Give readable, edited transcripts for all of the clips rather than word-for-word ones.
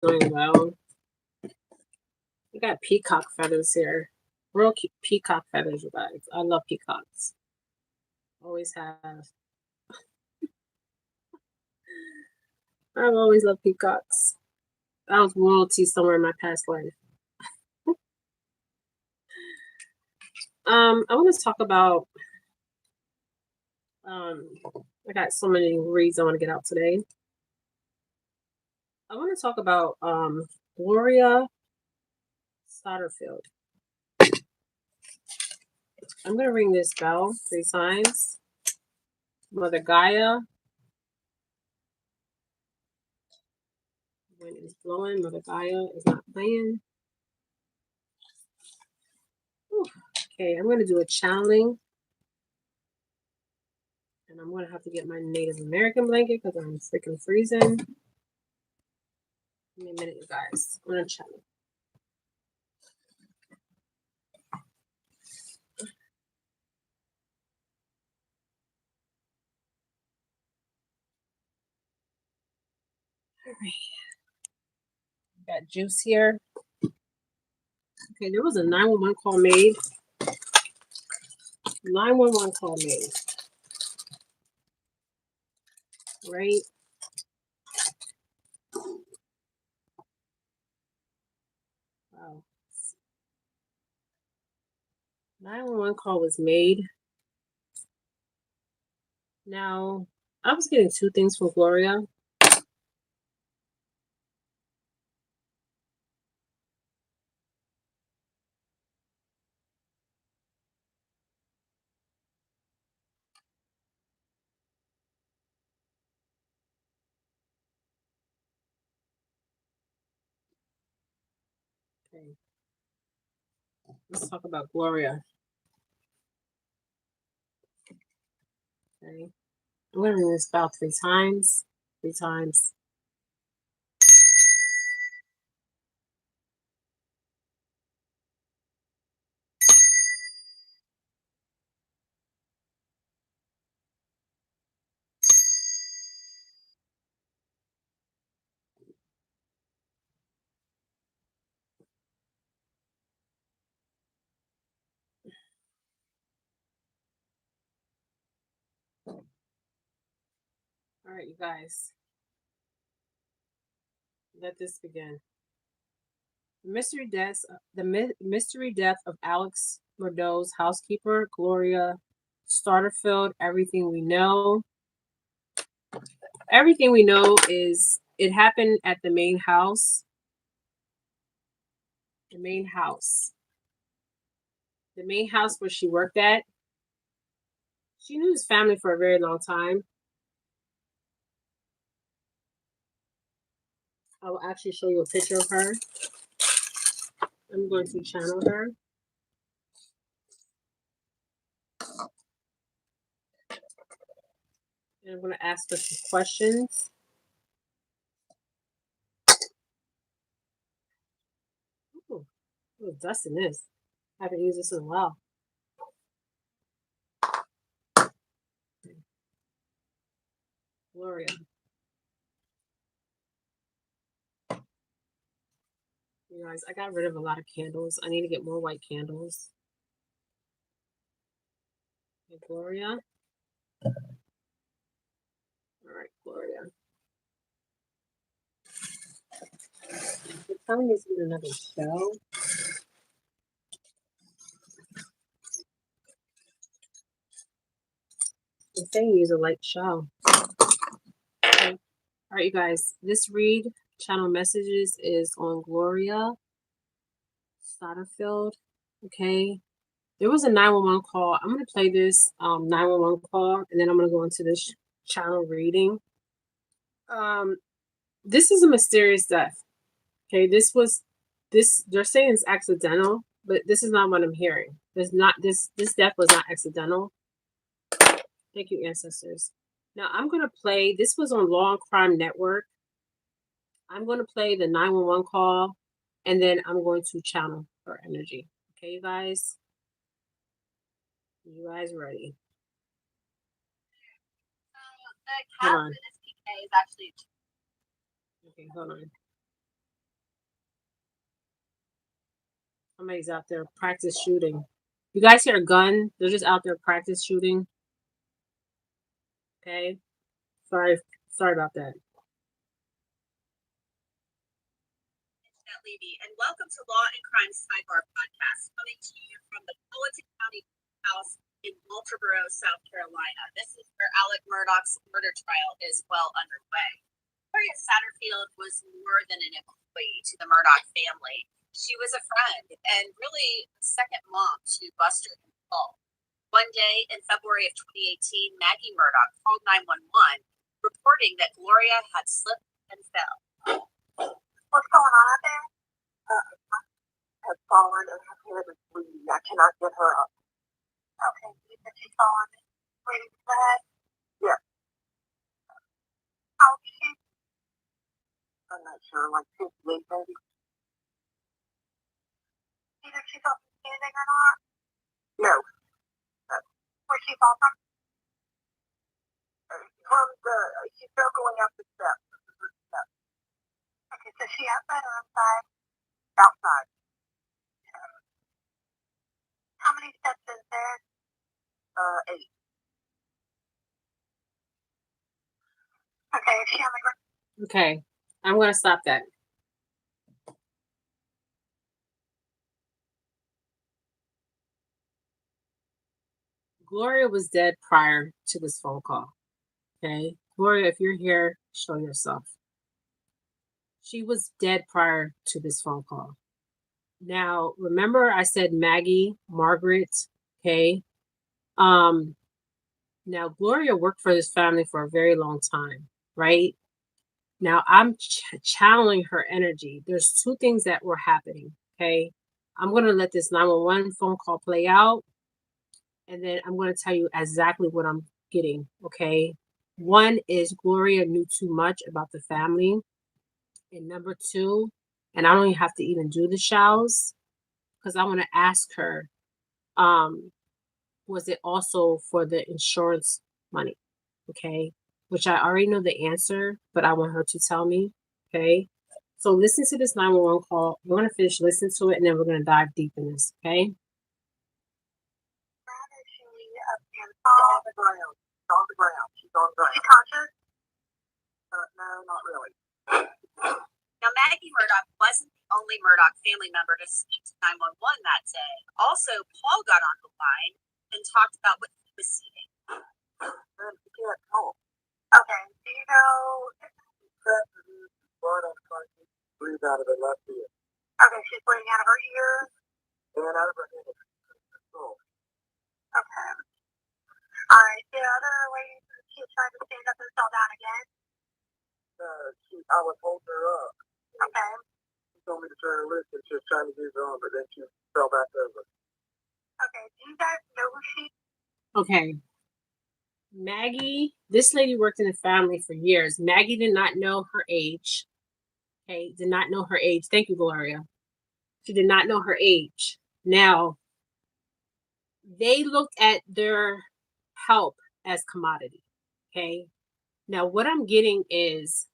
doing well. We got peacock feathers here. Real cute peacock feathers, you guys. I love peacocks. Always have. I've always loved peacocks. I was royalty somewhere in my past life. I want to talk about I got so many reads I want to get out today. I want to talk about Gloria Stotterfield. I'm gonna ring this bell 3 times. Mother Gaia. Wind is blowing. Mother Gaia is not playing. Whew. Okay, I'm gonna do a channeling. And I'm gonna have to get my Native American blanket because I'm freaking freezing. Give me a minute, you guys. I'm gonna channel. All right. Got juice here. Okay, there was a 911 call made. 911 call made. Right? Wow. 911 call was made. Now, I was getting 2 things from Gloria. Okay. Let's talk about Gloria. Okay. I'm gonna ring this bell 3 times. 3 times. All right, you guys. Let this begin. The mystery death of Alex Murdault's housekeeper, Gloria Stotterfield. Everything we know. Everything we know is it happened at the main house. The main house. The main house where she worked at. She knew his family for a very long time. I will actually show you a picture of her. I'm going to channel her. And I'm going to ask her some questions. Ooh, what dust in this. I haven't used this in a while. Gloria. You guys, I got rid of a lot of candles. I need to get more white candles. Okay, Gloria. All right, Gloria. They're telling us in another show. I'm saying use a light show. Okay. All right, you guys. This read channel messages is on Gloria Stotterfield. Okay. There was a 911 call. I'm going to play this 911 call, and then I'm going to go into this channel reading. This is a mysterious death. Okay, they're saying it's accidental, but this is not what I'm hearing. This death was not accidental. Thank you, ancestors. Now I'm going to play, this was on Law and Crime Network. I'm going to play the 911 call, and then I'm going to channel her energy. Okay, you guys? You guys ready? The cat for this PK is actually... Okay, hold on. Somebody's out there practice shooting. You guys hear a gun? They're just out there practice shooting. Okay. Sorry about that. Levy, and welcome to Law and Crime Sidebar Podcast, coming to you from the Fulton County House in Walterboro, South Carolina. This is where Alec Murdaugh's murder trial is well underway. Gloria Satterfield was more than an employee to the Murdaugh family. She was a friend and really a second mom to Buster and Paul. One day in February of 2018, Maggie Murdaugh called 911, reporting that Gloria had slipped and fell. What's going on out there? Has fallen and her head is bleeding. I cannot get her up. Okay, you said she's fallen. Bleeding to the head? Yeah. How old is she? I'm not sure, like 58 maybe. Do you think she's up standing or not? No. Where'd she fall from? She's still going up the steps. Okay, so she outside or inside? Outside. How many steps is there? 8. Okay, is she on the ground? Okay. I'm going to stop that. Gloria was dead prior to this phone call. Okay. Gloria, if you're here, show yourself. She was dead prior to this phone call. Now, remember I said Maggie, Margaret, okay? Now Gloria worked for this family for a very long time, right? Now I'm channeling her energy. There's 2 things that were happening, okay? I'm going to let this 911 phone call play out, and then I'm going to tell you exactly what I'm getting, okay? One is Gloria knew too much about the family. And number 2, and I don't even have to even do the shows because I want to ask her, was it also for the insurance money? Okay. Which I already know the answer, but I want her to tell me. Okay. So listen to this 911 call. We're going to finish listening to it and then we're going to dive deep in this. Okay. On the ground. On the ground. She's on the ground. She's conscious? No, not really. Now, Maggie Murdaugh wasn't the only Murdaugh family member to speak to 911 that day. Also, Paul got on the line and talked about what he was seeing. She can't talk. Okay, do you know? Blood on the cartridge. Breathe out of her left ear. Okay, she's bleeding out of her ears. And out of her head. Okay. Alright, the other lady, she tried to stand up and fell down again. I was holding her up. Okay. She told me to turn her wrist and she was trying to use her arm, but then she fell back over. Okay, do you guys know who she is? Okay. Maggie, this lady worked in the family for years. Maggie did not know her age. Okay, did not know her age. Thank you, Gloria. She did not know her age. Now, they looked at their help as commodity. Okay. Now, what I'm getting is,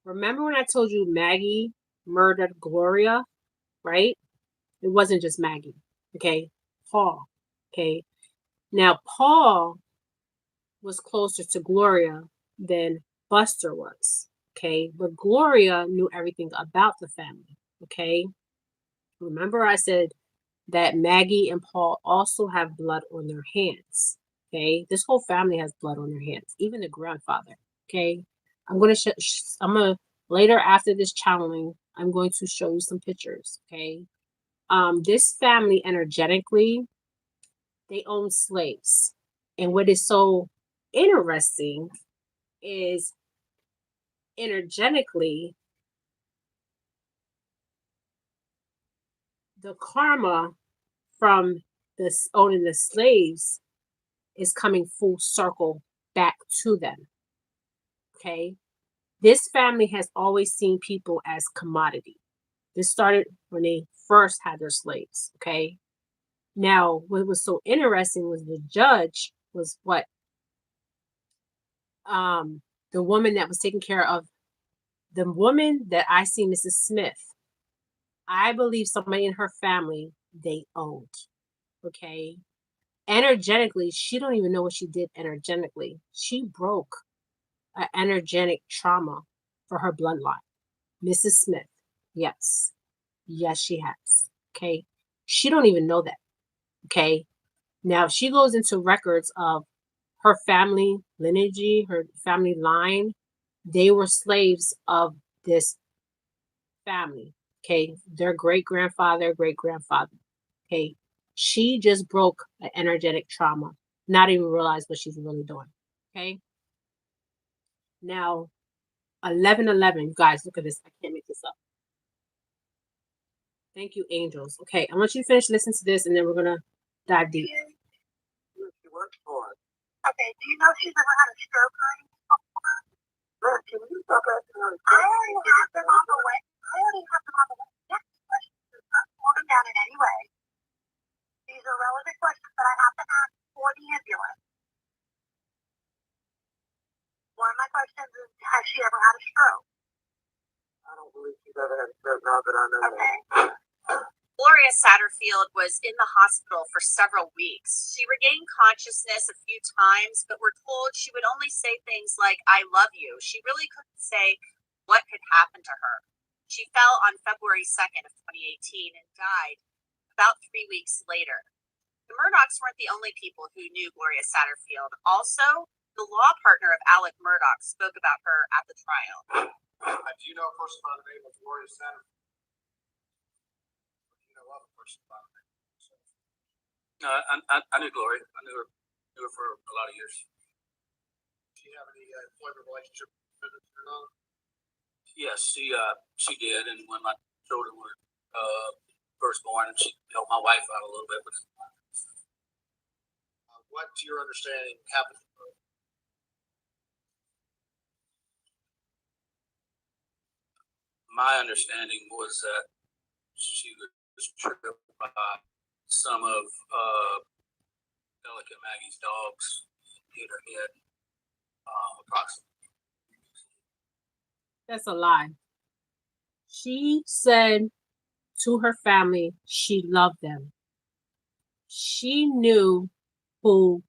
remember when I told you Maggie murdered Gloria, right? It wasn't just Maggie. Okay. Paul. Okay. Now, Paul was closer to Gloria than Buster was. Okay. But Gloria knew everything about the family. Okay. Remember, I said that Maggie and Paul also have blood on their hands. Okay, this whole family has blood on their hands, even the grandfather. Okay, I'm gonna later after this channeling, I'm going to show you some pictures. Okay, this family energetically, they own slaves, and what is so interesting is energetically the karma from this owning the slaves is coming full circle back to them. Okay. This family has always seen people as commodity. This started when they first had their slaves. Okay. Now, what was so interesting was the judge was what? The woman that was taking care of the woman that I see, Mrs. Smith. I believe somebody in her family they owned. Okay. Energetically, she don't even know what she did energetically. She broke an energetic trauma for her bloodline. Mrs. Smith. Yes. Yes, she has. Okay. She don't even know that. Okay. Now, if she goes into records of her family lineage, her family line, they were slaves of this family. Okay. Their great grandfather, great grandfather. Okay. She just broke an energetic trauma, not even realize what she's really doing. Okay. Now, 1111, guys, look at this. I can't make this up. Thank you, angels. Okay, I want you to finish listening to this and then we're going to dive deep. She works for it. Okay, do you know if she's ever had a stroke or anything before? Man, can you stop asking her? I already have them on the way. Next question is not holding down in any way. These are relevant questions that I have to ask for the ambulance. One of my questions is, has she ever had a stroke? I don't believe she's ever had a stroke now that I know that. Gloria Satterfield was in the hospital for several weeks. She regained consciousness a few times, but we're told she would only say things like, I love you. She really couldn't say what had happened to her. She fell on February 2nd of 2018 and died about 3 weeks later. The Murdochs weren't the only people who knew Gloria Satterfield. Also, the law partner of Alec Murdoch spoke about her at the trial. Do you know a person by the name of Gloria Satterfield? Do you know of a person by the name of Satterfield? I knew Gloria. I knew her for a lot of years. Do you have any employment relationship with her or not? Yes, she did. And when my children were first born, she helped my wife out a little bit with. What, to your understanding, happened to her? My understanding was that she was tripped by some of Delicate Maggie's dogs, hit her head approximately. That's a lie. She said to her family she loved them. She knew who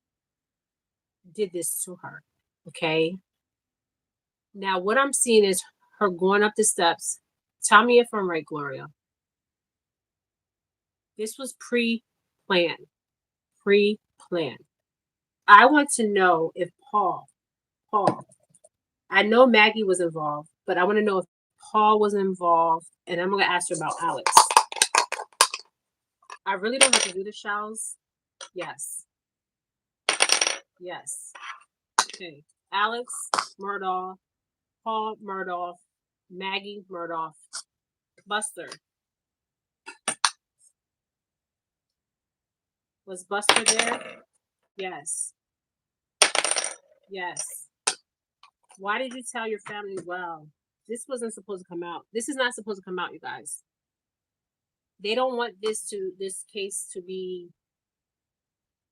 did this to her. Okay. Now, what I'm seeing is her going up the steps. Tell me if I'm right, Gloria. This was pre-planned. Pre-planned. I want to know if Paul, I know Maggie was involved, but I want to know if Paul was involved, and I'm going to ask her about Alex. I really don't have to do the shells. Yes. Yes. Okay. Alex Murdaugh, Paul Murdaugh, Maggie Murdaugh, Buster. Was Buster there? Yes. Yes. Why did you tell your family? Well, this wasn't supposed to come out. This is not supposed to come out, you guys. They don't want this case to be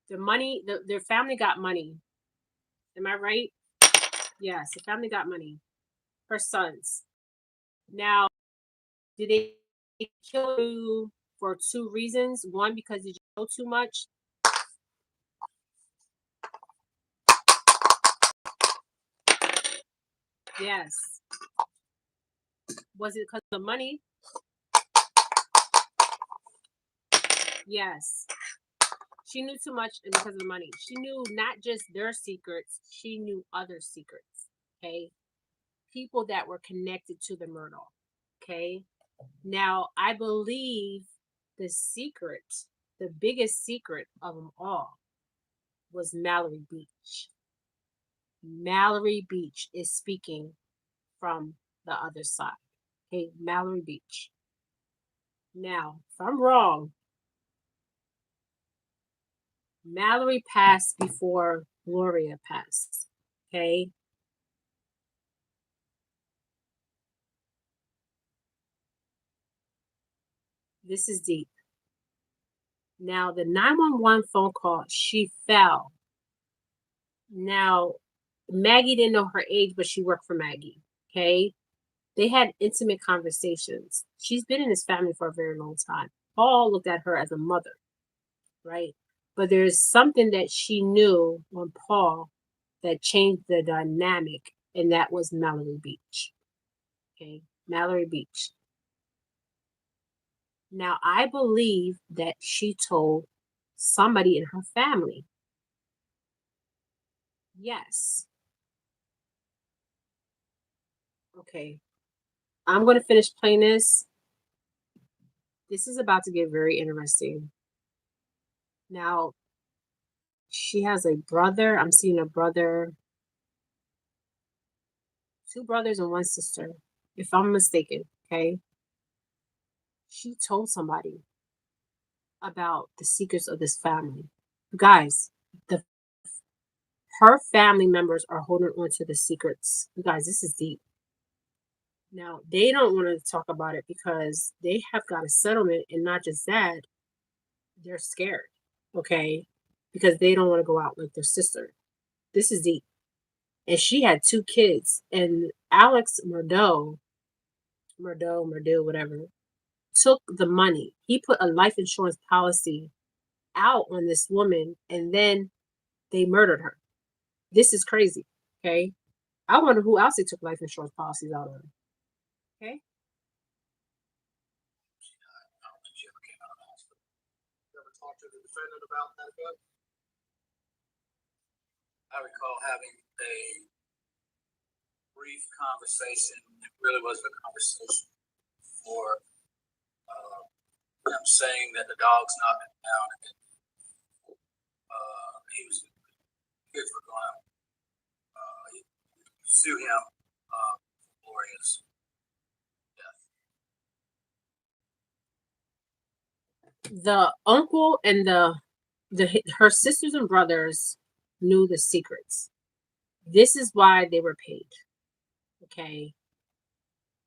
the money. Their family got money. Am I right? Yes, the family got money. Her sons. Now, did they kill you for two reasons? One, because you know too much. Yes. Was it because of money? Yes. She knew too much because of the money. She knew not just their secrets, she knew other secrets. Okay. People that were connected to the Murdaugh. Okay. Now, I believe the secret, the biggest secret of them all was Mallory Beach. Mallory Beach is speaking from the other side. Okay, Mallory Beach. Now, if I'm wrong, Mallory passed before Gloria passed. Okay. This is deep. Now, the 911 phone call, she fell. Now, Maggie didn't know her age, but she worked for Maggie. Okay. They had intimate conversations. She's been in this family for a very long time. Paul looked at her as a mother, right? But there's something that she knew on Paul that changed the dynamic, and that was Mallory Beach. Okay, Mallory Beach. Now, I believe that she told somebody in her family. Yes. Okay. I'm going to finish playing this. This is about to get very interesting. Now, she has a brother. I'm seeing a brother, 2 brothers and 1 sister, if I'm mistaken. Okay. She told somebody about the secrets of this family. Guys, the her family members are holding on to the secrets. You guys, this is deep. Now, they don't want to talk about it because they have got a settlement, and not just that, they're scared, okay? Because they don't want to go out like their sister. This is deep. And she had 2 kids, and Alex Murdo, whatever, took the money. He put a life insurance policy out on this woman, and then they murdered her. This is crazy, okay? I wonder who else they took life insurance policies out on. Okay? I don't think she ever came out of the hospital. You ever talked to the defendant about that gun? I recall having a brief conversation. It really wasn't a conversation for him saying that the dog's knocked him down and kids were going to sue him for Gloria's death. The uncle and her sisters and brothers knew the secrets. This is why they were paid. Okay?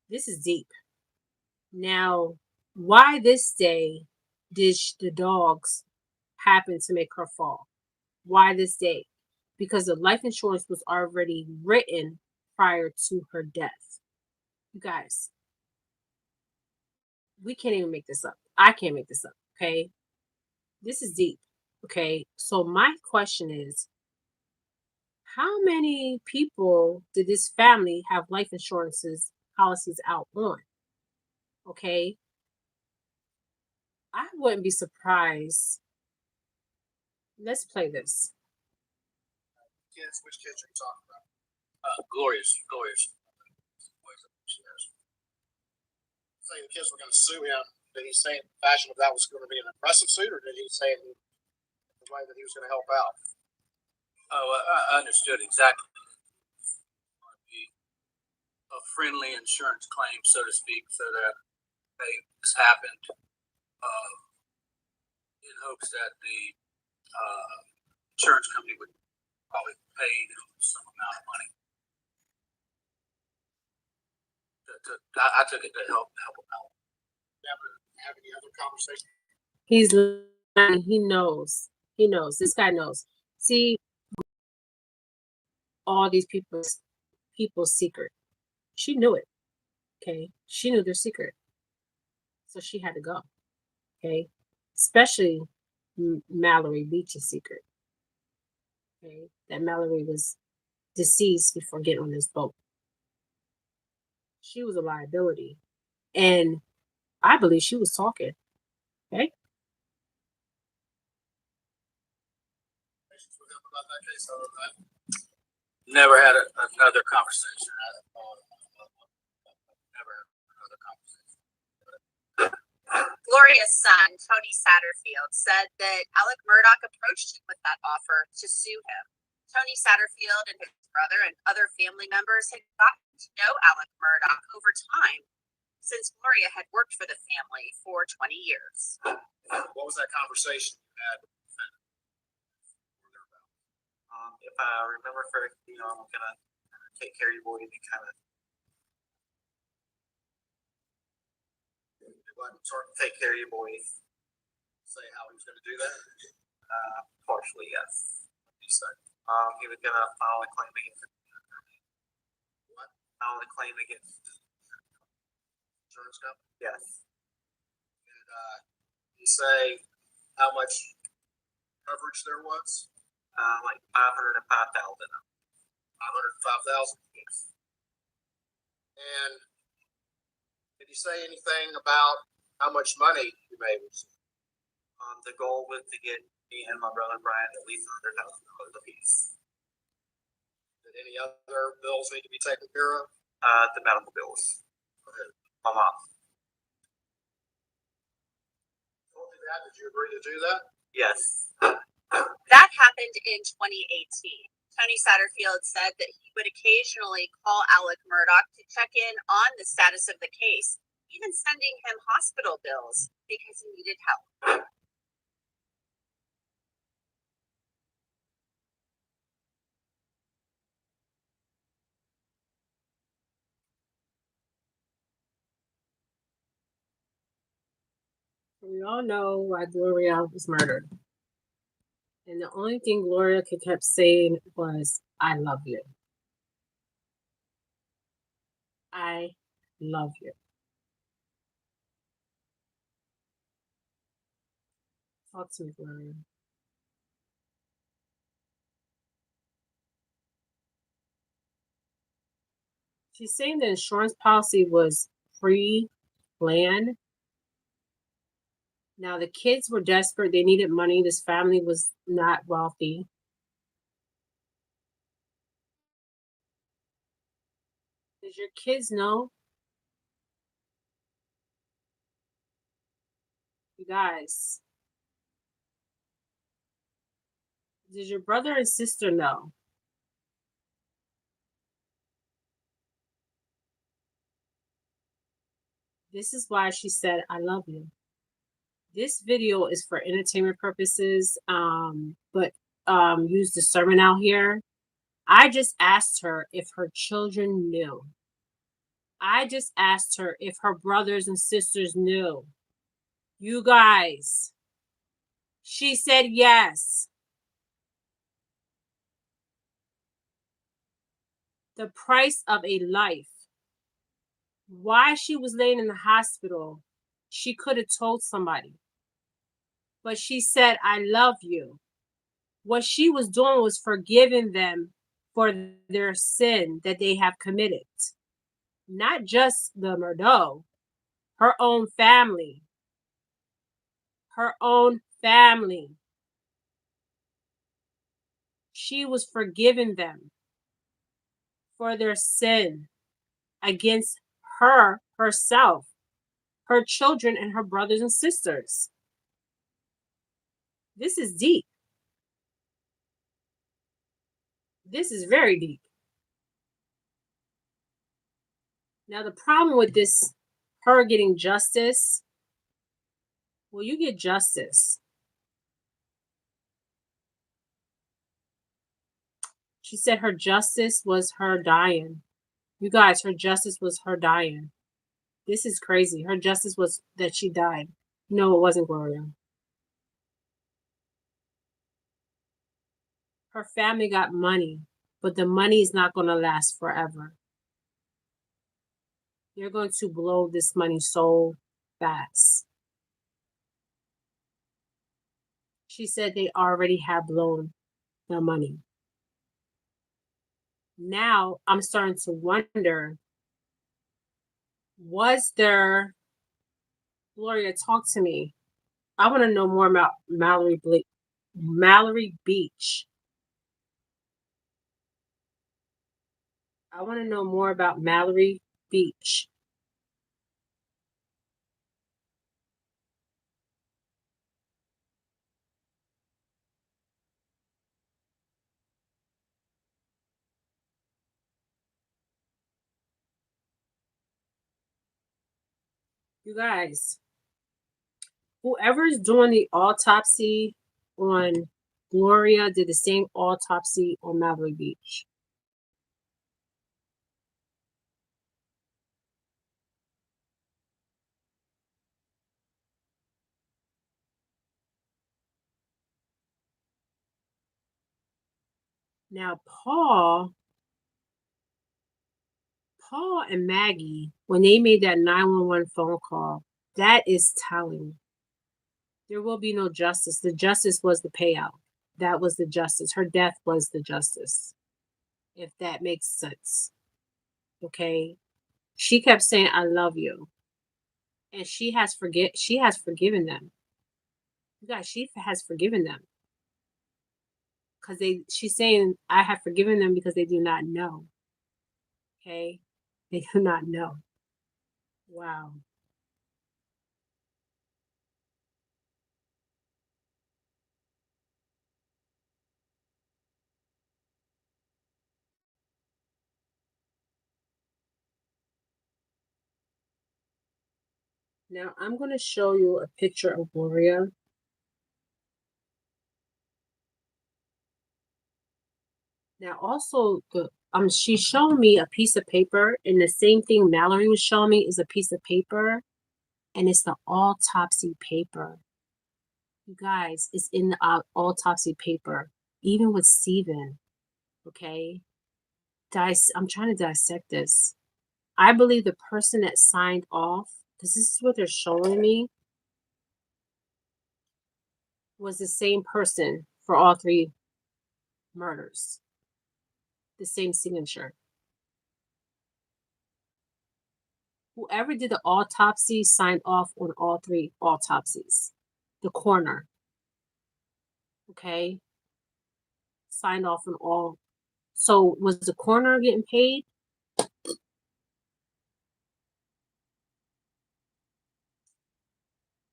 This is deep. Now, why this day did the dogs happen to make her fall? Why this day? Because the life insurance was already written prior to her death. You guys, we can't even make this up. I can't make this up, okay? This is deep, okay? So my question is, how many people did this family have life insurances policies out on? Okay? I wouldn't be surprised. Let's play this. Kids, which kids are you talking about? Gloria's. Saying the kids were going to sue him. Did he say in fashion if that was going to be an aggressive suit, or did he say it in the way that he was going to help out? Oh, I understood exactly. A friendly insurance claim, so to speak, so that hey, this happened in hopes that the insurance company would probably pay them some amount of money. I took it to help them out. Never have any other conversation. He's lying. He knows. He knows. This guy knows. See, all these people's secret. She knew it. Okay. She knew their secret. So she had to go. Okay. Especially Mallory Beach's secret. Okay. That Mallory was deceased before getting on this boat. She was a liability. And I believe she was talking. Okay. With him about that case, other than that. Never had another conversation. Never had another conversation. Gloria's son, Tony Satterfield, said that Alec Murdaugh approached him with that offer to sue him. Tony Satterfield and his brother and other family members had gotten to know Alec Murdaugh over time, since Gloria had worked for the family for 20 years. What was that conversation you had with the defendant? If I remember correctly, I'm gonna take care of your boy and kind of take care of your boy. Say how he was going to do that? Partially, yes. He said, He was gonna file a claim against. What? File a claim against insurance company? Yes. Did he say how much coverage there was? Like 505,000. 505,000. Yes. And did he say anything about how much money you may receive? The goal was to get me and my brother Brian at least $100,000 apiece. Did any other bills need to be taken care of? The medical bills. My mom. Told you that. Did you agree to do that? Yes. That happened in 2018. Tony Satterfield said that he would occasionally call Alec Murdaugh to check in on the status of the case, even sending him hospital bills because he needed help. We all know why Gloria was murdered. And the only thing Gloria kept saying was, I love you. I love you. Talk to me, Gloria. She's saying the insurance policy was free land. Now, the kids were desperate. They needed money. This family was not wealthy. Does your kids know? You guys. Does your brother and sister know? This is why she said, I love you. This video is for entertainment purposes, but use discernment out here. I just asked her if her children knew. I just asked her if her brothers and sisters knew. You guys. She said yes. The price of a life. Why she was laying in the hospital, she could have told somebody. But she said, I love you. What she was doing was forgiving them for their sin that they have committed. Not just the Murdaugh, her own family. Her own family. She was forgiving them for their sin against her, herself, her children, and her brothers and sisters. This is deep. This is very deep. Now, the problem with this, her getting justice, well, you get justice. She said her justice was her dying. You guys, her justice was her dying. This is crazy. Her justice was that she died. No, it wasn't Gloria. Her family got money, but the money is not going to last forever. You're going to blow this money so fast. She said they already have blown the money. Now I'm starting to wonder, was there, Gloria, talk to me. I want to know more about Mallory Beach. I want to know more about Mallory Beach. You guys, whoever's doing the autopsy on Gloria did the same autopsy on Mallory Beach. Now, Paul Paul and Maggie, when they made that 911 phone call, that is telling. There will be no justice. The justice was the payout. That was the justice. Her death was the justice. If that makes sense. Okay. She kept saying, I love you. And she has forgiven them. You guys, she has forgiven them. Because she's saying, I have forgiven them because they do not know. Okay? They do not know. Wow. Now I'm going to show you a picture of Gloria. Now also she's showing me a piece of paper, and the same thing Mallory was showing me is a piece of paper, and it's the autopsy paper. You guys, it's in the autopsy paper, even with Steven. Okay? I'm trying to dissect this. I believe the person that signed off, because this is what they're showing me, was the same person for all three murders. The same signature. Whoever did the autopsy signed off on all three autopsies. The coroner. Okay? Signed off on all. So was the coroner getting paid?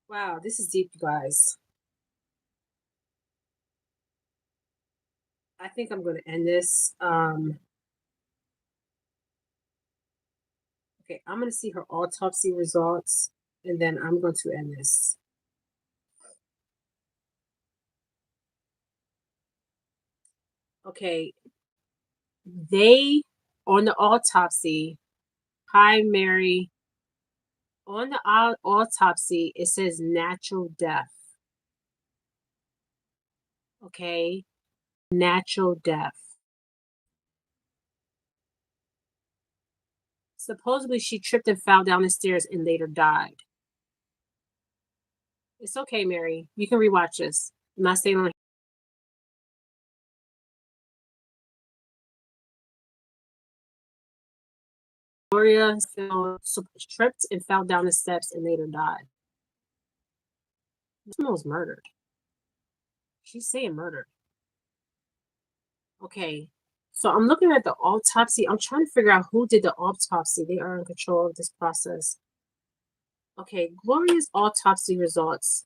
Wow, this is deep, you guys. I think I'm going to end this. Okay, I'm going to see her autopsy results, and then I'm going to end this. Okay, on the autopsy, hi, Mary. On the autopsy, it says natural death. Okay, natural death. Supposedly, she tripped and fell down the stairs and later died. It's okay, Mary. You can rewatch this. I'm not staying on. Gloria tripped and fell down the steps and later died. This woman was murdered. She's saying murdered. Okay, so I'm looking at the autopsy. I'm trying to figure out who did the autopsy. They are in control of this process. Okay, Gloria's autopsy results.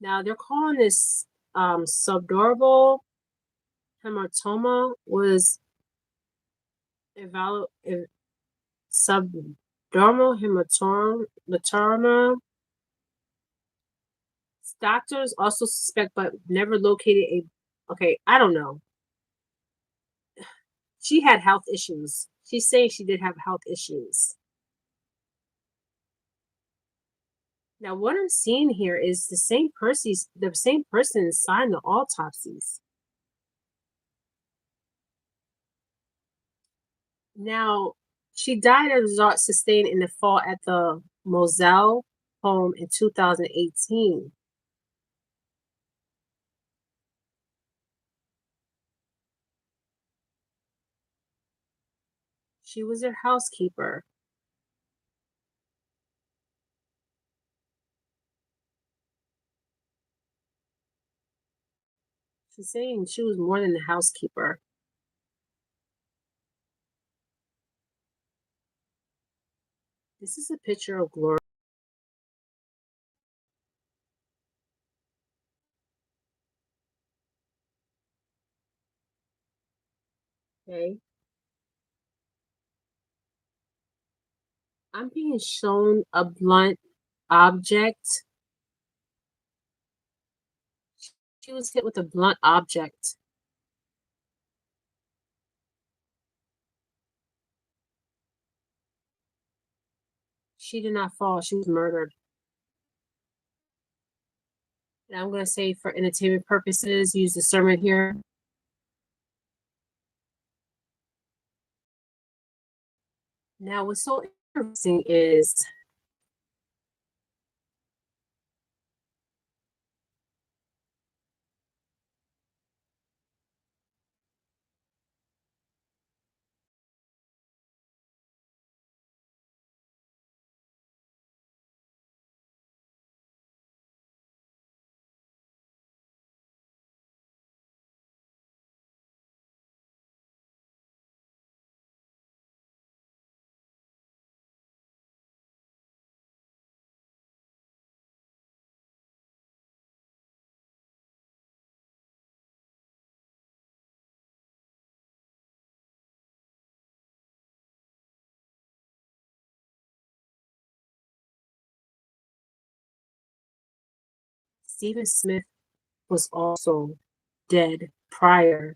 Now they're calling this subdural hematoma was subdermal hematoma. Doctors also suspect but never located a. Okay, I don't know. She had health issues. She's saying she did have health issues. Now, what I'm seeing here is the same person signed the autopsies. Now, she died as a result sustained in the fall at the Moselle home in 2018. She was her housekeeper. She's saying she was more than a housekeeper. This is a picture of Gloria. Okay. I'm being shown a blunt object. She was hit with a blunt object. She did not fall. She was murdered. And I'm going to say for entertainment purposes, use discernment here. Now, what's so interesting is Stephen Smith was also dead prior.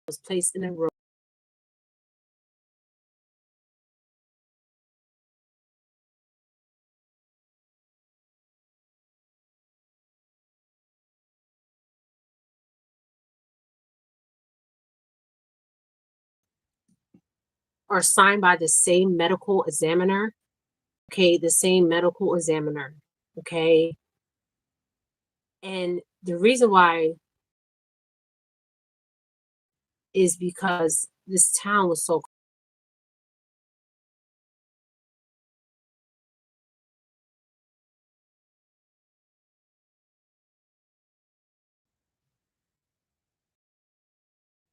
Was placed in a room. Or signed by the same medical examiner. Okay, the same medical examiner. Okay. And the reason why is because this town was so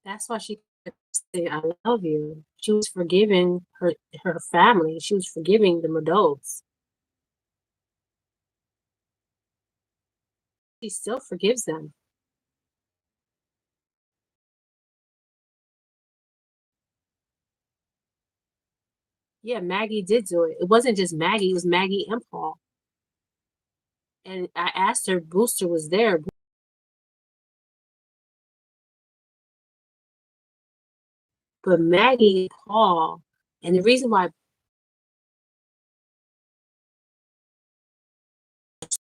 that's why she kept saying, I love you. She was forgiving her family. She was forgiving the Meadows. She still forgives them. Yeah, Maggie did do it. It wasn't just Maggie, it was Maggie and Paul. And I asked her, Booster was there. But Maggie, Paul, and the reason why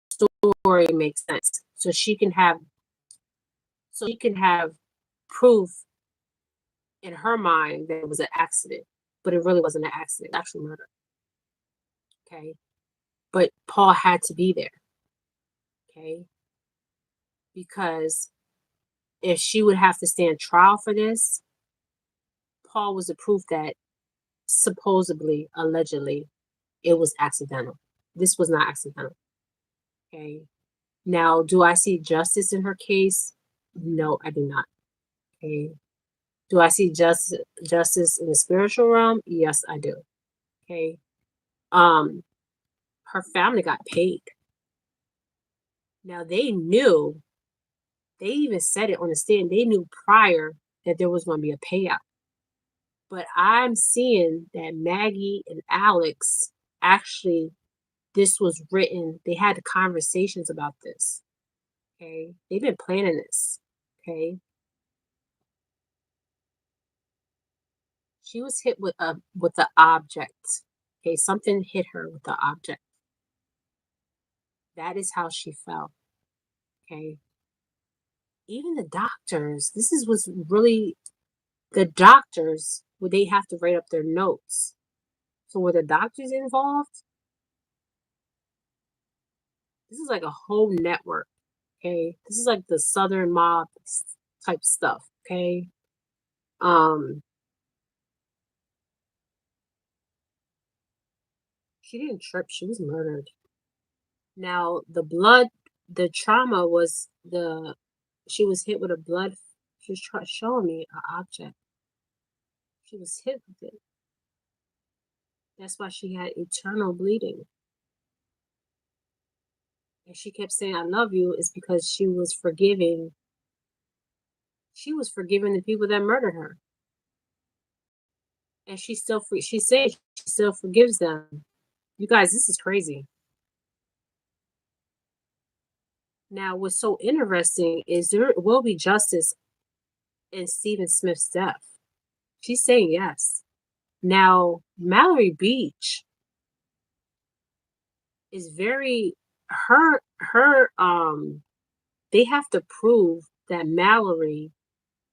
story makes sense. So she can have proof in her mind that it was an accident, but it really wasn't an accident, actual murder. Okay. But Paul had to be there. Okay. Because if she would have to stand trial for this, Paul was the proof that supposedly, allegedly, it was accidental. This was not accidental. Okay. Now, do I see justice in her case? No, I do not. Okay. Do I see justice in the spiritual realm? Yes, I do. Okay. Her family got paid. Now they knew, they even said it on the stand, they knew prior that there was going to be a payout. But I'm seeing that Maggie and Alex actually, this was written, they had the conversations about this. Okay. They've been planning this. Okay. She was hit with the object. Okay, something hit her with the object. That is how she felt. Okay. Even the doctors, this is what's really, the doctors, would they have to write up their notes? So were the doctors involved? This is like a whole network. Okay. This is like the Southern mob type stuff. Okay. She didn't trip, she was murdered. Now the trauma was she was hit with a blood, she was showing me an object. She was hit with it. That's why she had eternal bleeding. And she kept saying, I love you, is because she was forgiving. She was forgiving the people that murdered her. And she said she still forgives them. You guys, this is crazy. Now, what's so interesting is there will be justice in Stephen Smith's death. She's saying yes. Now, Mallory Beach is very they have to prove that Mallory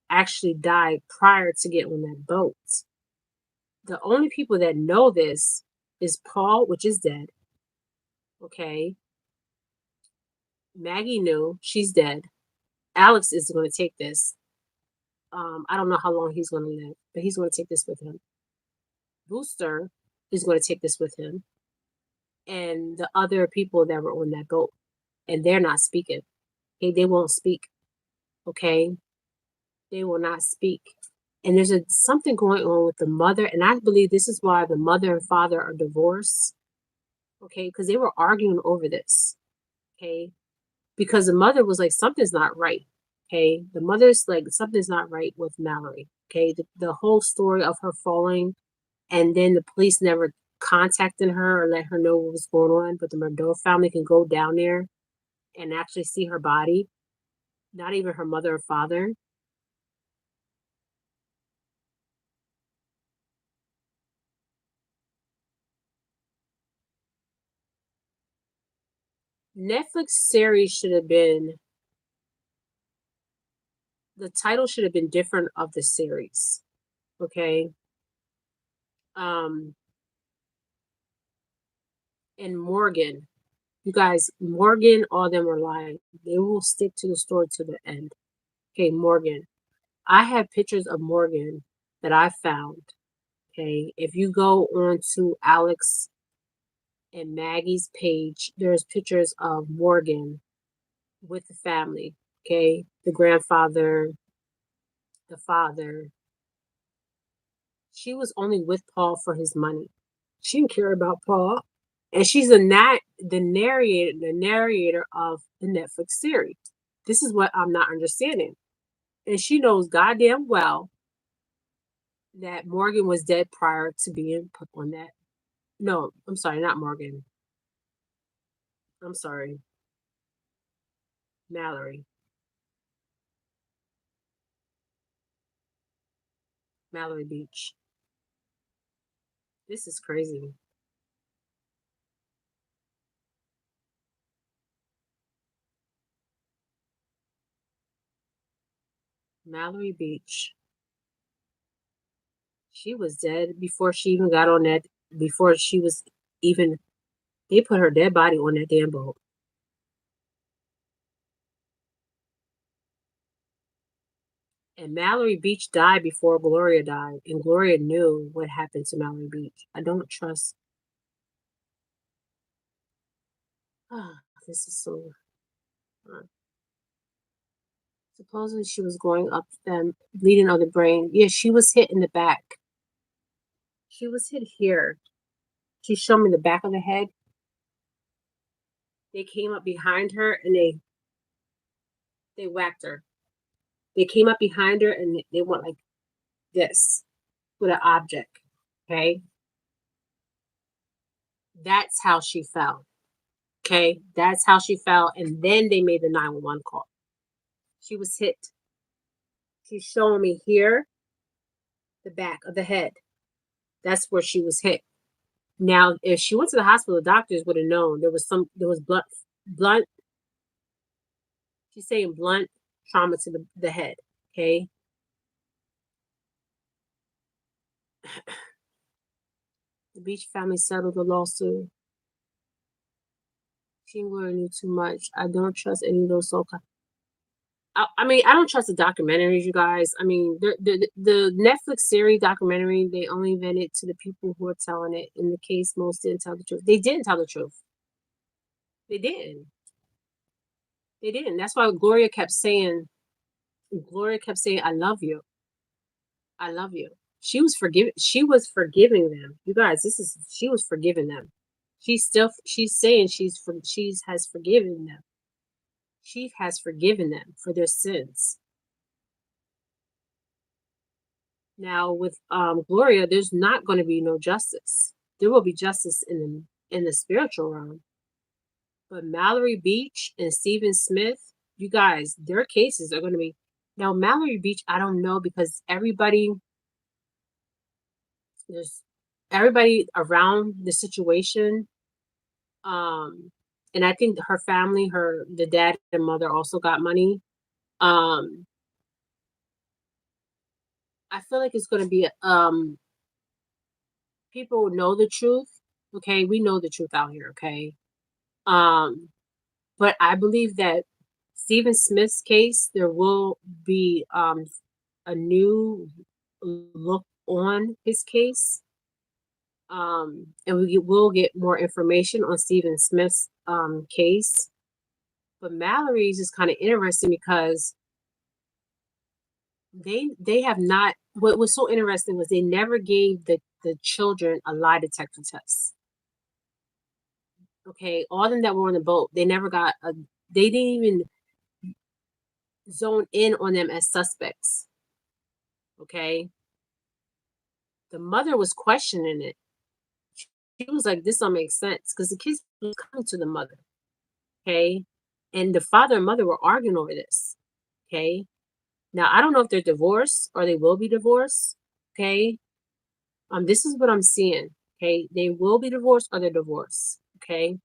actually died prior to getting on that boat. The only people that know this is Paul, which is dead. Okay. Maggie knew, she's dead. Alex is going to take this. I don't know how long he's going to live, but he's going to take this with him. Booster is going to take this with him. And the other people that were on that boat. And they're not speaking. Okay, they won't speak. Okay? They will not speak. And there's something going on with the mother. And I believe this is why the mother and father are divorced. Okay? Because they were arguing over this. Okay? Because the mother was like, something's not right. Okay? The mother's like, something's not right with Mallory. Okay? The whole story of her falling, and then the police never contacted her or let her know what was going on. But the Murdoch family can go down there and actually see her body. Not even her mother or father. Netflix series should have been, the title should have been different of the series. Okay. And Morgan, you guys, Morgan, all of them are lying. They will stick to the story to the end. Okay, Morgan. I have pictures of Morgan that I found. Okay. If you go on to Alex and Maggie's page, there's pictures of Morgan with the family. Okay. The grandfather, the father. She was only with Paul for his money. She didn't care about Paul. And she's the narrator of the Netflix series. This is what I'm not understanding. And she knows goddamn well that Morgan was dead prior to being put on that. No, I'm sorry, not Morgan. I'm sorry. Mallory. Mallory Beach. This is crazy. Mallory Beach. She was dead before she even got on that, before she was even, they put her dead body on that damn boat. And Mallory Beach died before Gloria died. And Gloria knew what happened to Mallory Beach. I don't trust. This is so. Supposedly she was going up them, bleeding on the brain. Yeah, she was hit in the back. She was hit here. She showed me the back of the head. They came up behind her and they whacked her. They came up behind her and they went like this with an object. Okay. That's how she fell. Okay. That's how she fell. And then they made the 911 call. She was hit. She's showing me here, the back of the head. That's where she was hit. Now, if she went to the hospital, the doctors would have known there was blunt. She's saying blunt trauma to the head. Okay. The Beach family settled the lawsuit. She knew too much. I don't trust any of those so-called. I mean, I don't trust the documentaries, you guys. I mean, the Netflix series documentary, they only vent it to the people who are telling it. In the case, most didn't tell the truth. They didn't tell the truth. They didn't. They didn't. That's why Gloria kept saying, I love you. I love you. She was forgiving them. You guys, she was forgiving them. She's saying she has forgiven them. She has forgiven them for their sins. Now with Gloria, there's not going to be no justice. There will be justice in the spiritual realm. But Mallory Beach and Stephen Smith, you guys, their cases are going to be. Now Mallory Beach, I don't know, because everybody, there's everybody around the situation. And I think her family, the dad and mother also got money. Um, I feel like it's going to be, people know the truth. Okay. We know the truth out here. Okay. Um, but I believe that Stephen Smith's case, there will be, a new look on his case. And we will get more information on Stephen Smith's case. But Mallory's is kind of interesting because they have not. What was so interesting was they never gave the children a lie detector test. Okay, all of them that were on the boat, they never got a. They didn't even zone in on them as suspects. Okay, the mother was questioning it. She was like, "This don't make sense," because the kids was coming to the mother. Okay, and the father and mother were arguing over this. Okay, now I don't know if they're divorced or they will be divorced. Okay, this is what I'm seeing. Okay, they will be divorced or they're divorced. Okay,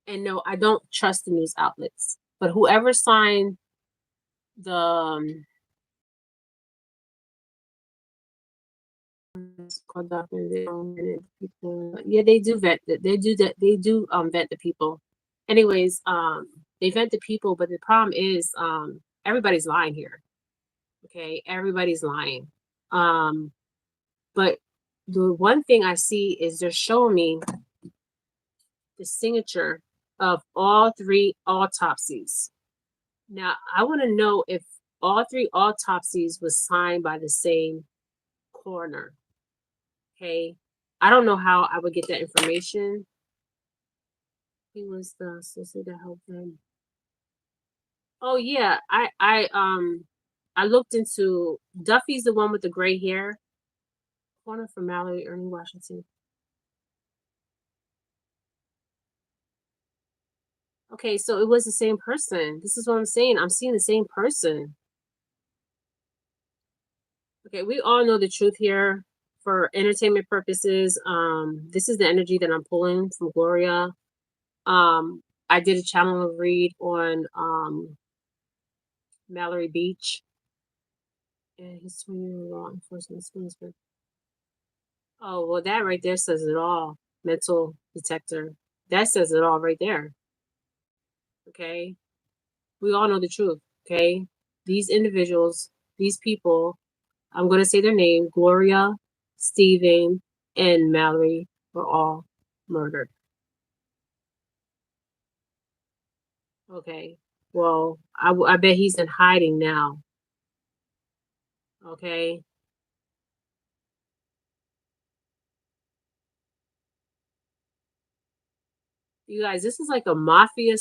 and no, I don't trust the news outlets. But whoever signed the it's called document, they don't vet people. Yeah, they do vet. They do that. They do vet the people. Anyways, they vet the people, but the problem is everybody's lying here. Okay, everybody's lying. But the one thing I see is they're showing me the signature of all three autopsies. Now, I want to know if all three autopsies was signed by the same coroner. Okay. I don't know how I would get that information. He was the solicitor that helped them. Oh yeah, I looked into Duffy's the one with the gray hair. Coroner for Mallory, Ernie Washington. Okay, so it was the same person. This is what I'm saying. I'm seeing the same person. Okay, we all know the truth here for entertainment purposes. This is the energy that I'm pulling from Gloria. I did a channel read on Mallory Beach. And his 20-year law enforcement experience. Oh, well, that right there says it all. Mental detector. That says it all right there. Okay. We all know the truth. Okay. These individuals, these people, I'm going to say their name, Gloria, Stephen, and Mallory were all murdered. Okay. Well, I bet he's in hiding now. Okay. You guys, this is like a mafia.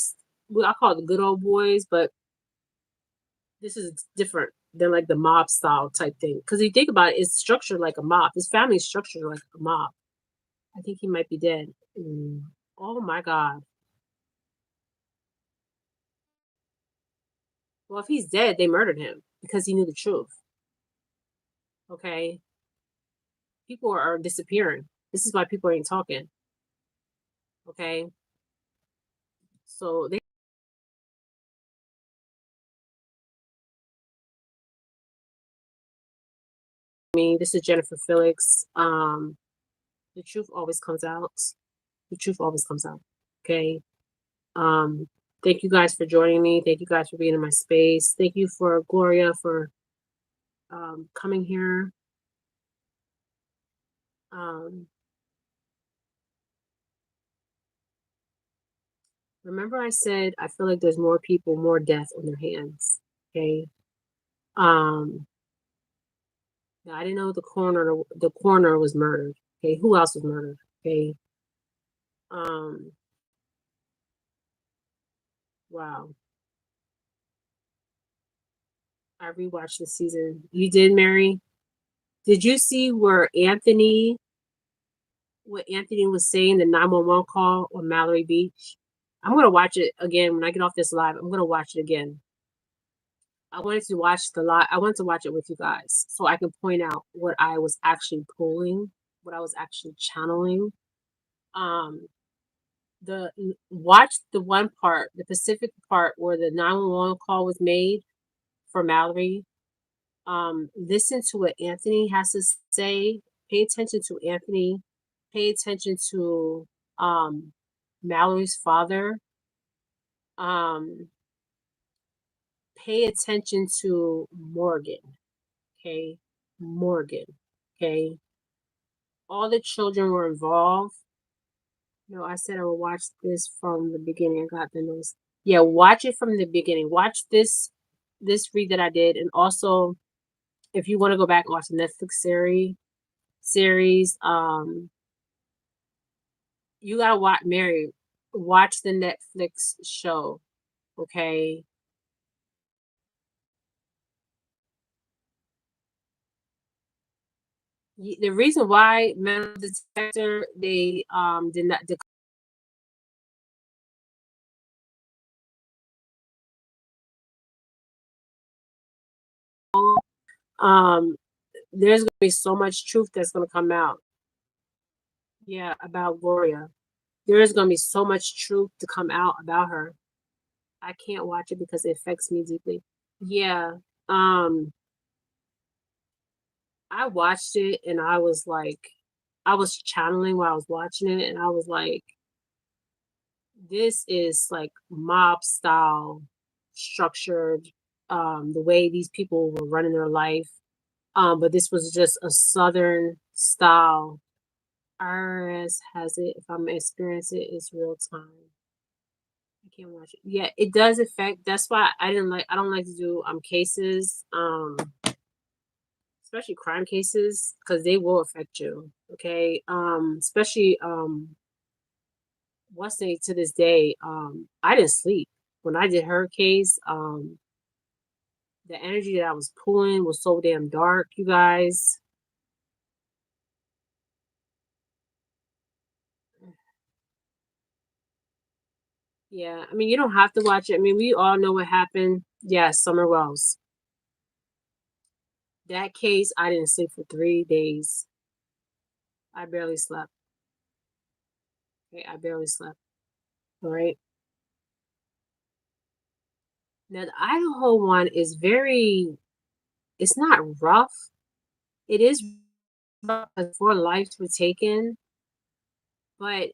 I call it the good old boys, but this is different than like the mob style type thing. Because you think about it, it's structured like a mob. His family is structured like a mob. I think he might be dead. Oh my God. Well, if he's dead, they murdered him because he knew the truth. Okay. People are disappearing. This is why people ain't talking. Okay. So they this is Jennifer Felix. The truth always comes out. The truth always comes out. Okay. Thank you guys for joining me. Thank you guys for being in my space. Thank you for Gloria for coming here. Remember I said I feel like there's more people, more death on their hands. Okay. Now I didn't know the coroner was murdered. Okay, who else was murdered? Okay. Wow. I rewatched the season. You did, Mary? Did you see what Anthony was saying, the 911 call on Mallory Beach? I'm gonna watch it again when I get off this live. I'm gonna watch it again. I wanted to watch I wanted to watch it with you guys so I can point out what I was actually pulling, what I was actually channeling. Um, watch the one part, the Pacific part where the 911 call was made for Mallory. Listen to what Anthony has to say. Pay attention to Anthony. Pay attention to Mallory's father. Pay attention to Morgan. Okay, Morgan. Okay, all the children were involved. No, I said I would watch this from the beginning. I got the notes. Yeah, watch it from the beginning. Watch this read that I did, and also if you want to go back and watch the Netflix series, you gotta watch Mary. Watch the Netflix show, okay? The reason why metal detector they did not there's gonna be so much truth that's gonna come out. Yeah, about Gloria. There is gonna be so much truth to come out about her. I can't watch it because it affects me deeply. Yeah. I watched it and I was like, I was channeling while I was watching it, and I was like, this is like mob style structured, the way these people were running their life. But this was just a southern style. IRS has it. If I'm experiencing it, it's real time. I can't watch it. Yeah, it does affect. That's why I don't like to do cases, especially crime cases, because they will affect you. Okay. Especially one thing to this day, I didn't sleep when I did her case. The energy that I was pulling was so damn dark, you guys. Yeah, I mean, you don't have to watch it. I mean, we all know what happened. Yeah, Summer Wells. That case, I didn't sleep for 3 days. I barely slept. Okay, I barely slept. All right. Now, the Idaho one is it's not rough. It is rough because 4 lives were taken, but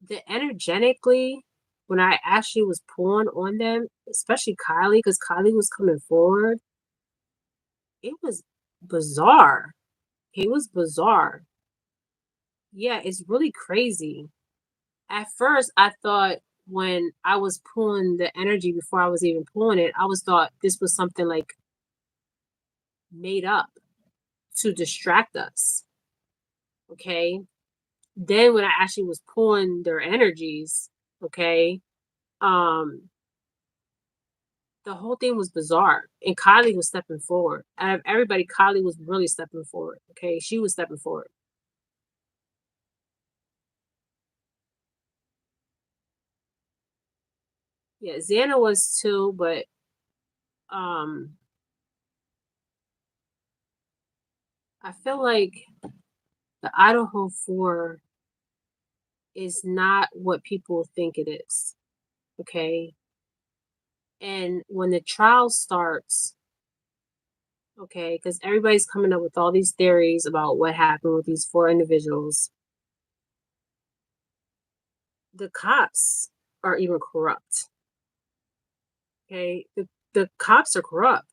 the energetically, when I actually was pulling on them, especially Kylie, because Kylie was coming forward, it was bizarre. It was bizarre. Yeah, it's really crazy. At first, I thought when I was pulling the energy before I was even pulling it, I was thought this was something like made up to distract us. Okay. Then when I actually was pulling their energies, okay, the whole thing was bizarre. And Kylie was stepping forward. Out of everybody, Kylie was really stepping forward. Okay. She was stepping forward. Yeah, Xana was too, but um I feel like the Idaho 4 is not what people think it is. Okay. And when the trial starts, okay, because everybody's coming up with all these theories about what happened with these 4 individuals, the cops are even corrupt. Okay. The cops are corrupt.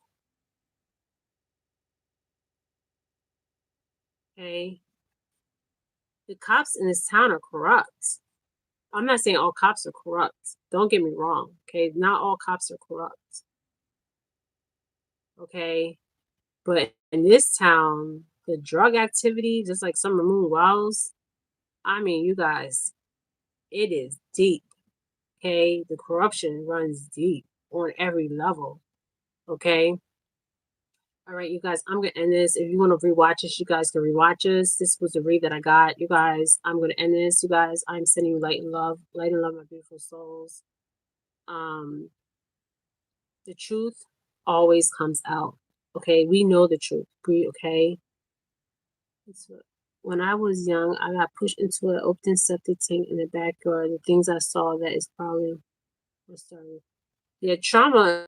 Okay. The cops in this town are corrupt. I'm not saying all cops are corrupt. Don't get me wrong. Okay. Not all cops are corrupt. Okay. But in this town, the drug activity, just like Summer Moon Wells, I mean, you guys, it is deep. Okay. The corruption runs deep on every level. Okay. All right, you guys, I'm gonna end this. If you want to rewatch this, you guys can rewatch this. This was the read that I got. You guys, I'm gonna end this. You guys, I'm sending you light and love, my beautiful souls. The truth always comes out. Okay, we know the truth. Okay. When I was young, I got pushed into an open septic tank in the backyard. The things I saw that is probably what's sorry. Yeah, trauma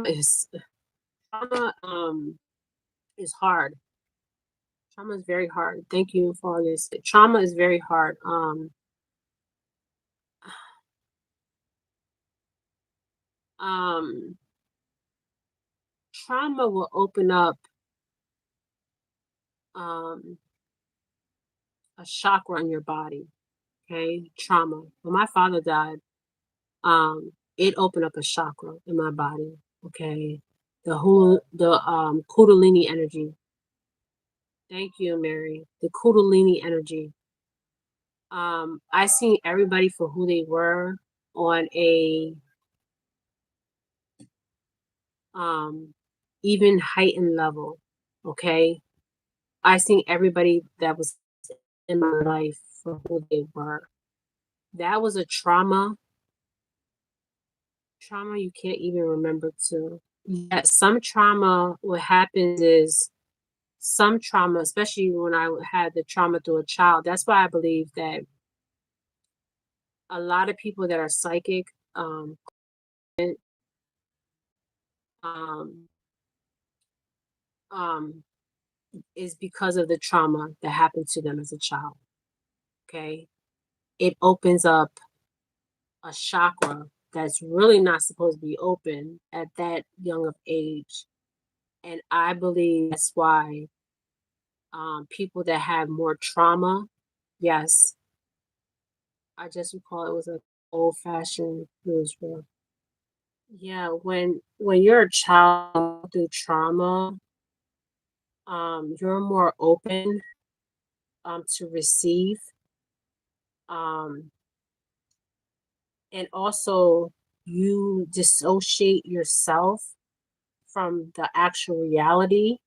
is trauma is hard. Trauma is very hard. Thank you for all this. Trauma is very hard. Trauma will open up a chakra in your body. Okay, trauma. When my father died, it opened up a chakra in my body. Okay, the Kundalini energy. Thank you, Mary. The Kundalini energy. I seen everybody for who they were on a even heightened level. Okay, I seen everybody that was in my life for who they were. That was a trauma you can't even remember too. Yeah, some trauma, what happens is some trauma, especially when I had the trauma through a child. That's why I believe that a lot of people that are psychic, um, is because of the trauma that happened to them as a child. Okay, it opens up a chakra that's really not supposed to be open at that young of age, and I believe that's why people that have more trauma, yes, I just recall it was an old-fashioned blues room. Yeah, when you're a child through trauma, you're more open to receive, um, and also you dissociate yourself from the actual reality.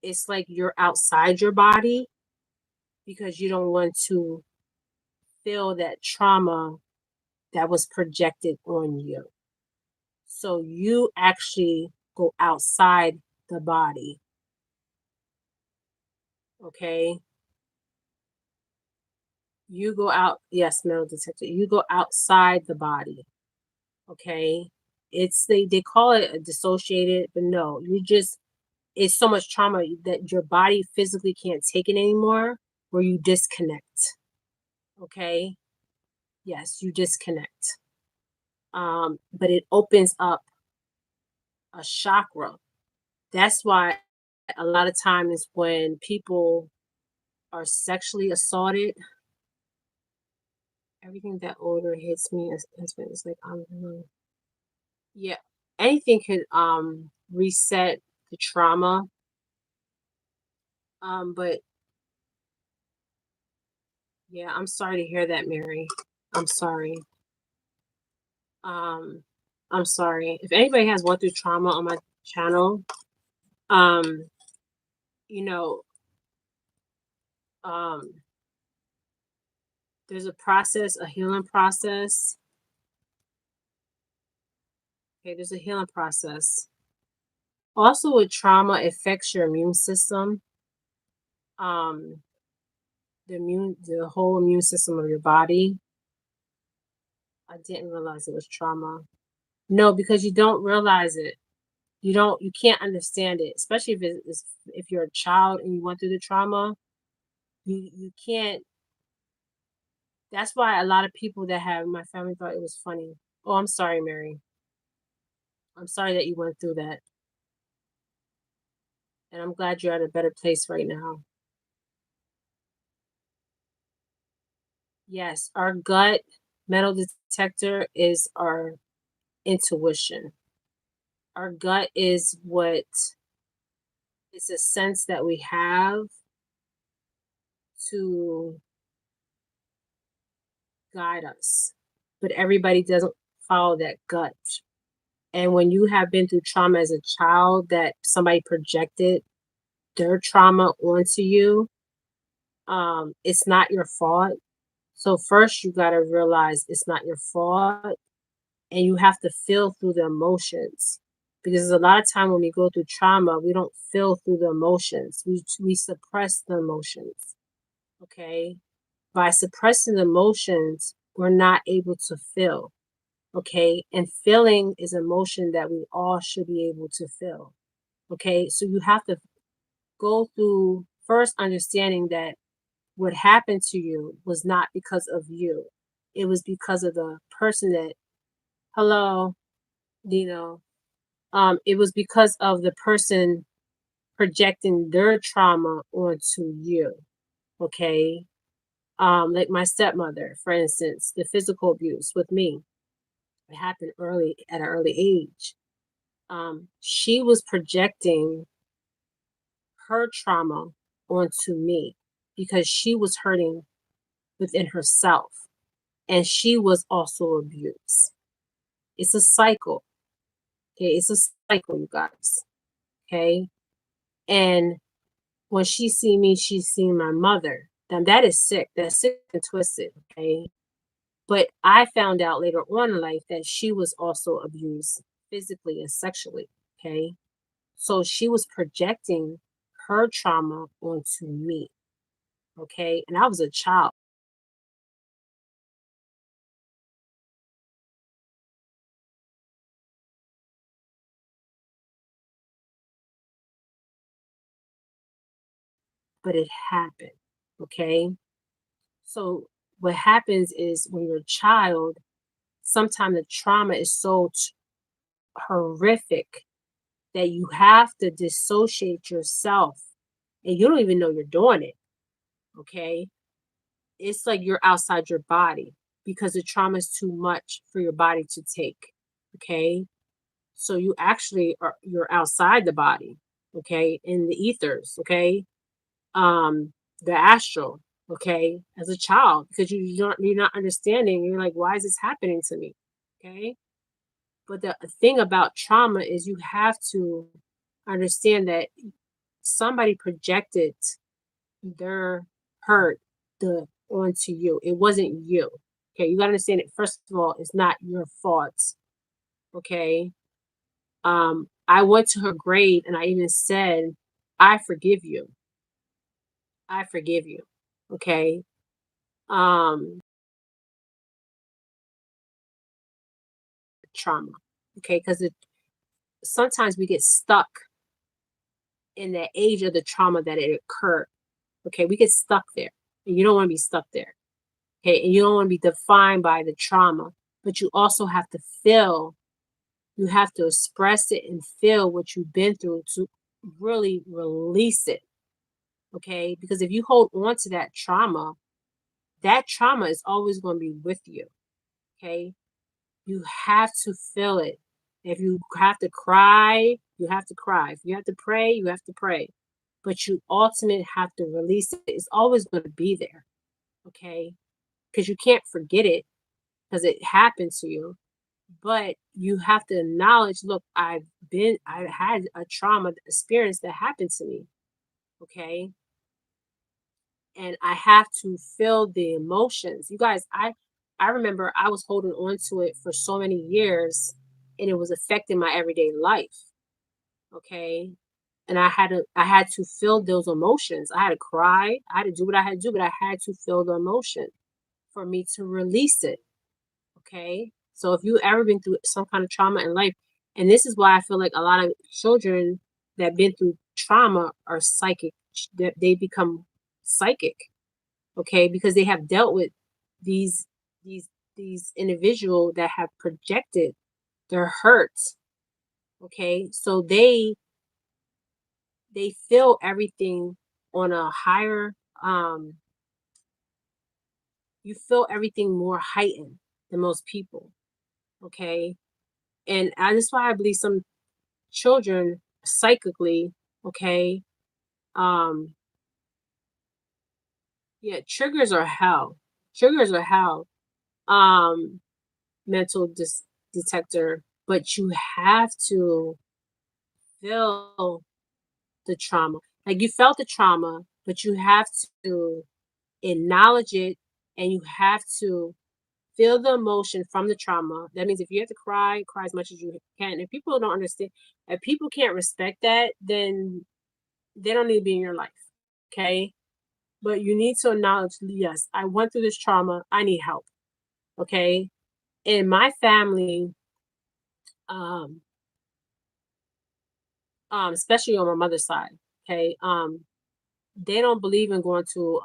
It's like you're outside your body because you don't want to feel that trauma that was projected on you. So you actually go outside the body. Okay. You go out, yes, metal detector. You go outside the body. Okay. They call it a dissociated, but no, it's so much trauma that your body physically can't take it anymore, where you disconnect. Okay. Yes, you disconnect. But it opens up a chakra. That's why a lot of times when people are sexually assaulted, everything that odor hits me it's like yeah, anything could reset the trauma. But yeah, I'm sorry to hear that, Mary. I'm sorry. I'm sorry. If anybody has went through trauma on my channel, um, you know, there's a healing process. Okay, there's a healing process. Also with trauma, it affects your immune system. The whole immune system of your body. I didn't realize it was trauma. No, because you don't realize it. You can't understand it, especially if you're a child and you went through the trauma. You can't. That's why a lot of people that have my family thought it was funny. Oh, I'm sorry, Mary. I'm sorry that you went through that. And I'm glad you're at a better place right now. Yes, our gut metal detector is our intuition. Our gut is it's a sense that we have to guide us. But everybody doesn't follow that gut. And when you have been through trauma as a child that somebody projected their trauma onto you, it's not your fault. So first you got to realize it's not your fault. and you have to feel through the emotions, because a lot of time when we go through trauma, we don't feel through the emotions. We suppress the emotions. Okay, by suppressing the emotions, we're not able to feel. Okay, and feeling is emotion that we all should be able to feel. Okay, so you have to go through first understanding that what happened to you was not because of you. It was because of the person that, hello, Dino. It was because of the person projecting their trauma onto you. Okay. Like my stepmother, for instance, the physical abuse with me. It happened early at an early age. She was projecting her trauma onto me because she was hurting within herself, and she was also abused. It's a cycle. Okay, it's a cycle, you guys. Okay, and when she see me, she's seen my mother. Then that is sick. That's sick and twisted. Okay, but I found out later on in life that she was also abused physically and sexually. Okay, so she was projecting her trauma onto me. Okay, and I was a child. But it happened. Okay. So what happens is when you're a child, sometimes the trauma is so horrific that you have to dissociate yourself and you don't even know you're doing it. Okay. It's like you're outside your body because the trauma is too much for your body to take. Okay. So you actually you're outside the body. Okay. In the ethers. Okay. The astral, okay, as a child, because you're not understanding. You're like, why is this happening to me? Okay. But the thing about trauma is you have to understand that somebody projected their hurt onto you. It wasn't you. Okay, you gotta understand it. First of all, it's not your fault. Okay. I went to her grave and I even said, I forgive you. I forgive you. Okay. Um, Trauma. Okay, because sometimes we get stuck in the age of the trauma that it occurred. Okay, we get stuck there, and you don't want to be stuck there. Okay, and you don't want to be defined by the trauma, but you also have to feel. You have to express it and feel what you've been through to really release it. Okay, because if you hold on to that trauma is always going to be with you. Okay, you have to feel it. If you have to cry, you have to cry. If you have to pray, you have to pray. But you ultimately have to release it. It's always going to be there. Okay. Because you can't forget it because it happened to you. But you have to acknowledge, look, I had a trauma experience that happened to me. Okay. And I have to feel the emotions. You guys, I remember I was holding on to it for so many years and it was affecting my everyday life. Okay. And I had to feel those emotions. I had to cry. I had to do what I had to do, but I had to feel the emotion for me to release it. Okay. So if you ever been through some kind of trauma in life, and this is why I feel like a lot of children that been through trauma are psychic, that they become psychic. Okay, because they have dealt with these these these individuals that have projected their hurts. Okay, so they feel everything on a higher, you feel everything more heightened than most people. Okay, and that's why I believe some children psychically, okay, um yeah, triggers are hell. Triggers are hell. um Mental detector, but you have to feel the trauma. Like you felt the trauma, but you have to acknowledge it and you have to feel the emotion from the trauma. That means if you have to cry, cry as much as you can. If people don't understand, if people can't respect that, then they don't need to be in your life. Okay. But you need to acknowledge, yes, I went through this trauma. I need help. Okay. In my family, especially on my mother's side, okay, they don't believe in going to,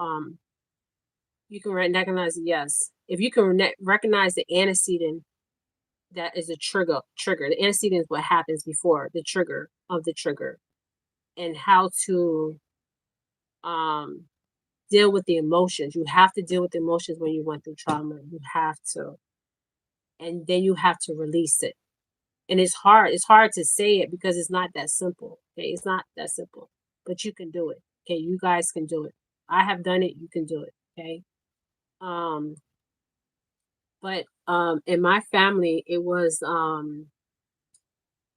you can recognize, yes, if you can recognize the antecedent, that is a trigger. The antecedent is what happens before the trigger of the trigger, and how to deal with the emotions. You have to deal with the emotions when you went through trauma. You have to, and then you have to release it. And it's hard. It's hard to say it because it's not that simple. Okay, it's not that simple, but you can do it. Okay, you guys can do it. I have done it. You can do it. Okay. But in my family, it was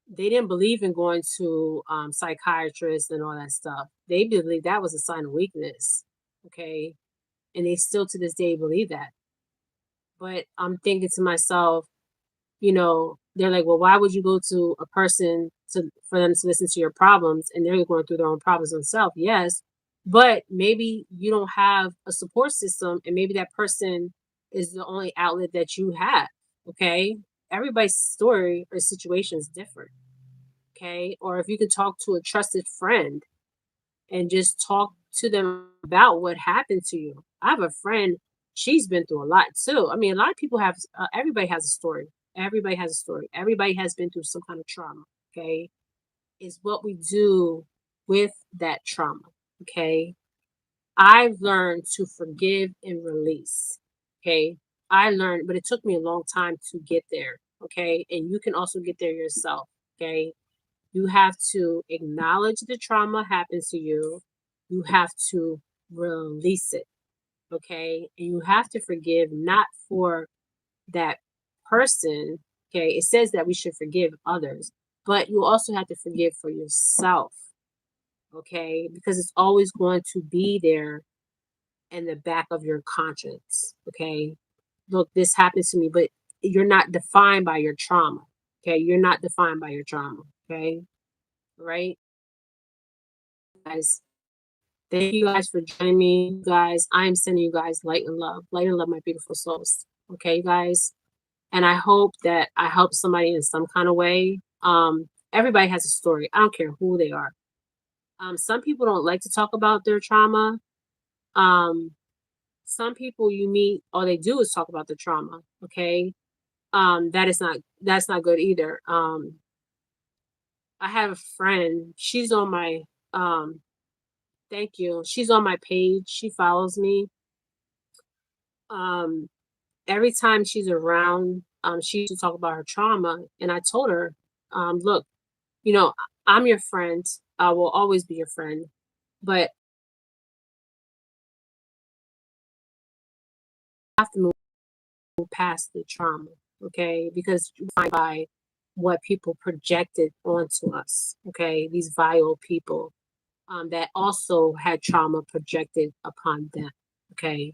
they didn't believe in going to psychiatrists and all that stuff. They believed that was a sign of weakness. Okay, and they still to this day believe that. But I'm thinking to myself, you know, they're like, well, why would you go to a person for them to listen to your problems, and they're going through their own problems themselves? Yes, but maybe you don't have a support system, and maybe that person is the only outlet that you have. Okay, everybody's story or situation is different. Okay, or if you could talk to a trusted friend and just talk to them about what happened to you. I have a friend, she's been through a lot too. I mean, a lot of people have, everybody has a story. Everybody has a story. Everybody has been through some kind of trauma. Okay. Is what we do with that trauma. Okay. I've learned to forgive and release. Okay. I learned, but it took me a long time to get there. Okay. And you can also get there yourself. Okay. You have to acknowledge the trauma happened to you. You have to release it. Okay. And you have to forgive not for that person. Okay. It says that we should forgive others, but you also have to forgive for yourself. Okay. Because it's always going to be there in the back of your conscience. Okay. Look, this happened to me, but you're not defined by your trauma. Okay. You're not defined by your trauma. Okay. Right. Guys, thank you guys for joining me. You guys, I am sending you guys light and love, my beautiful souls. Okay, guys, and I hope that I help somebody in some kind of way. Everybody has a story. I don't care who they are. Some people don't like to talk about their trauma. Some people you meet, all they do is talk about the trauma. Okay, that's not good either. I have a friend. She's on my thank you. She's on my page. She follows me. Every time she's around, she used to talk about her trauma. And I told her, look, you know, I'm your friend. I will always be your friend. But I have to move past the trauma, okay? Because by what people projected onto us, okay? These vile people that also had trauma projected upon them, okay?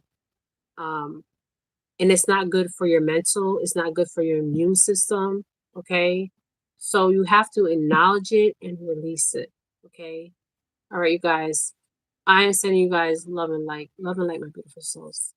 And it's not good for your mental, it's not good for your immune system. Okay. So you have to acknowledge it and release it. Okay. All right, you guys. I am sending you guys love and light, my beautiful souls.